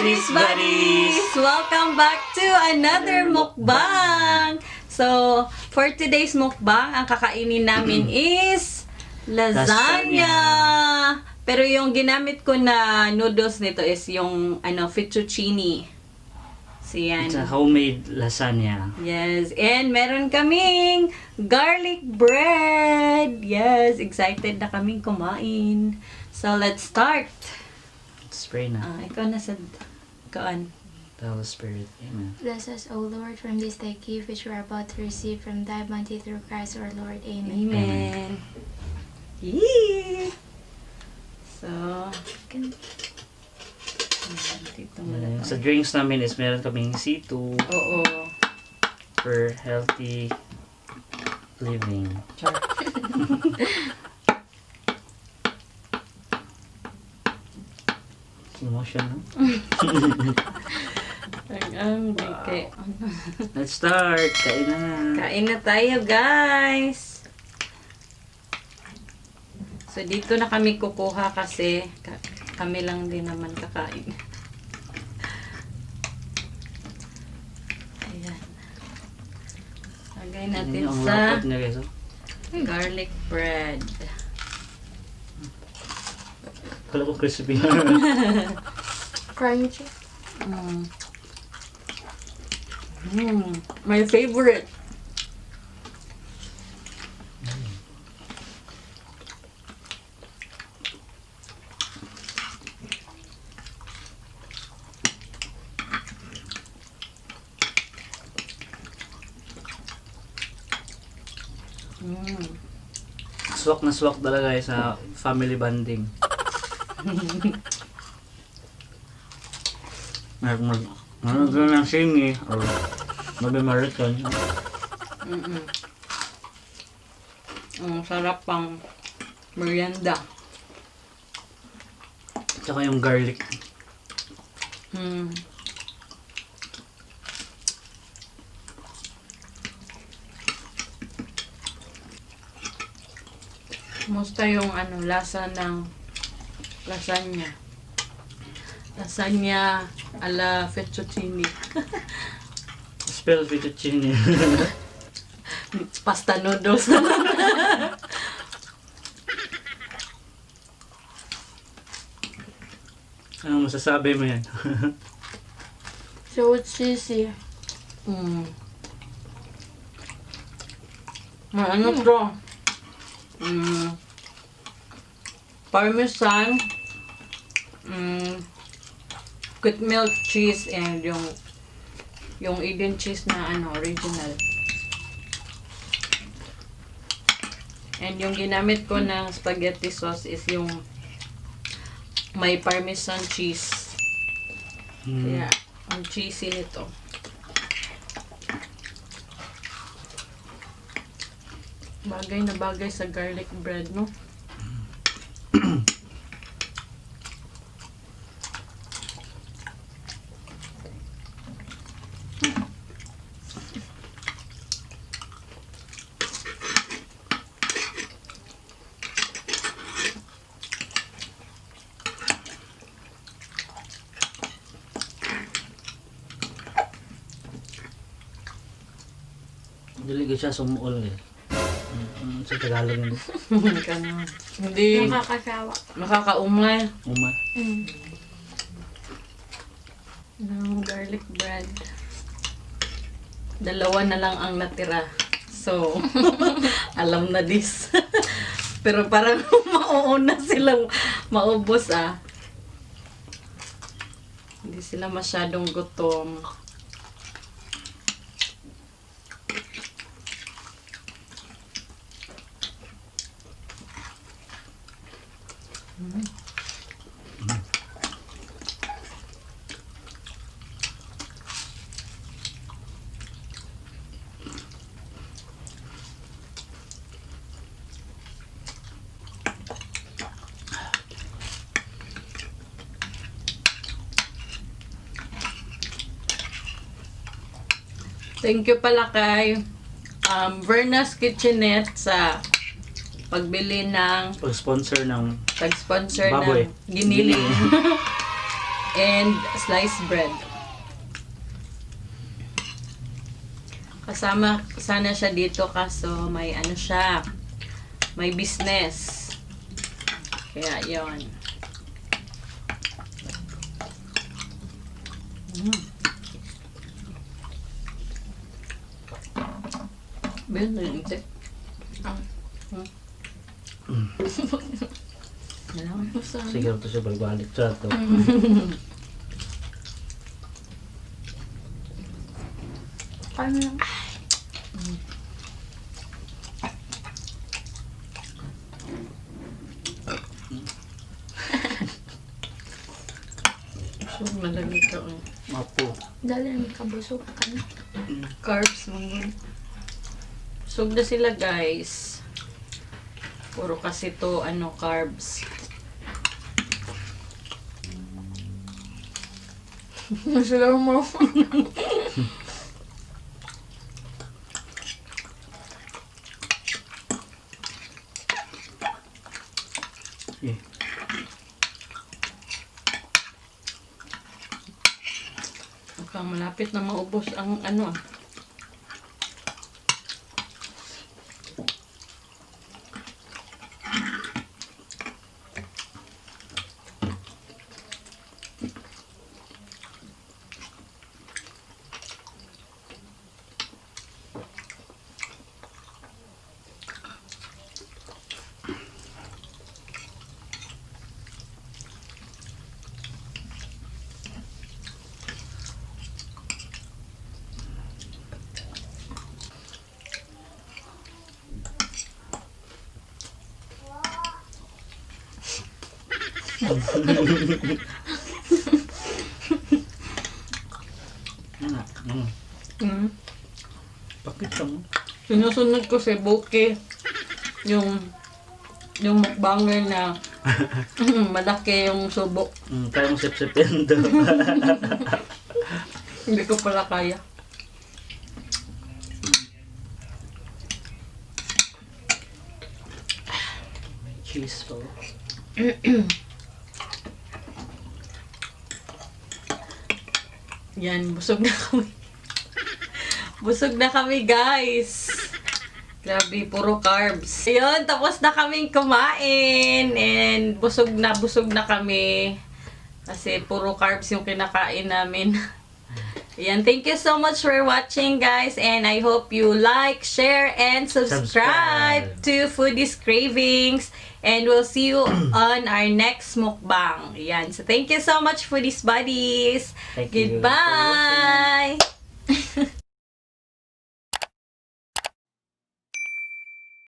Foodies Buddies! Welcome back to another mukbang! So, for today's mukbang, ang kakainin namin is lasagna! Pero yung ginamit ko na noodles nito is yung fettuccine. So, yan. It's a homemade lasagna. Yes, and meron kaming garlic bread. Yes, excited na kaming kumain. So, let's start. Spray na. Ikaw na sa kaan. The Holy Spirit. Amen. Bless us, O Lord, from this thy gift which we are about to receive from thy bounty through Christ our Lord. Amen. Amen. Yee! So, dito muna Sa tayo. drinks namin is meron kaming C2 Oo. for healthy living. Char. Emotion, no? Ang bike. Let's start! Kain na! Kain na tayo, guys. So, dito na kami kukuha kasi kami lang din naman kakain. Ayan. Lagay natin Ang sa lapot niya, guys. garlic bread. Kala ko crispy. Crunchy. My favorite. Swak na swak talaga sa family bonding. Nagagawin ng singi or mag-American. Ang sarap pang merienda. Tsaka yung garlic. Musta yung lasa ng lasagna. Lasagna ala fettuccine. Spell fettuccine. It's pasta noodles. Ano masasabi mo yan? So it's cheesy. Ano to? Parmesan, with milk cheese, and yung Eden cheese na original. And yung ginamit ko ng spaghetti sauce is yung may parmesan cheese. Kaya, ang cheesy nito. Bagay na bagay sa garlic bread, no? Dili ko siya sumuol eh. Sa Tagalog yun. Ganun. Hindi Nakakasawa. makakaumay Uma. ng garlic bread. Dalawa na lang ang natira. So, alam na this. Pero parang mauuna silang maubos Hindi sila masyadong gutom. Thank you pala kay Verna's Kitchenette sa pagbili ng Pag-sponsor ng pag-sponsor baboy. ng giniling. and sliced bread. Kasama sana siya dito kaso may ano siya, may business. Kaya yon. Ben, naliligtay. Alam. Sige ito siya balik sa ito. Kaya lang. So, malagay ka. Mapo. Dali naman kabusog ka na. Carbs, mga sug na sila, guys. Puro kasi to, carbs. Masalaw mo. Eh. Mukhang malapit na maubos ang ano. Pakita mo. Sinusunod ko si Buki yung mukbanger na malaki yung subo. Kaya mong sip-sip yan daw. Hindi ko pala kaya. Cheese po. Yan, busog na kami. Busog na kami, guys. Grabe, puro carbs. Ayun, tapos na kaming kumain. And busog na kami. Kasi puro carbs yung kinakain namin. Ayan, thank you so much for watching, guys. And I hope you like, share, and subscribe to Foodies Cravings. And we'll see you on our next mukbang. Ayan, so thank you so much, Foodies Buddies. Thank you for Goodbye!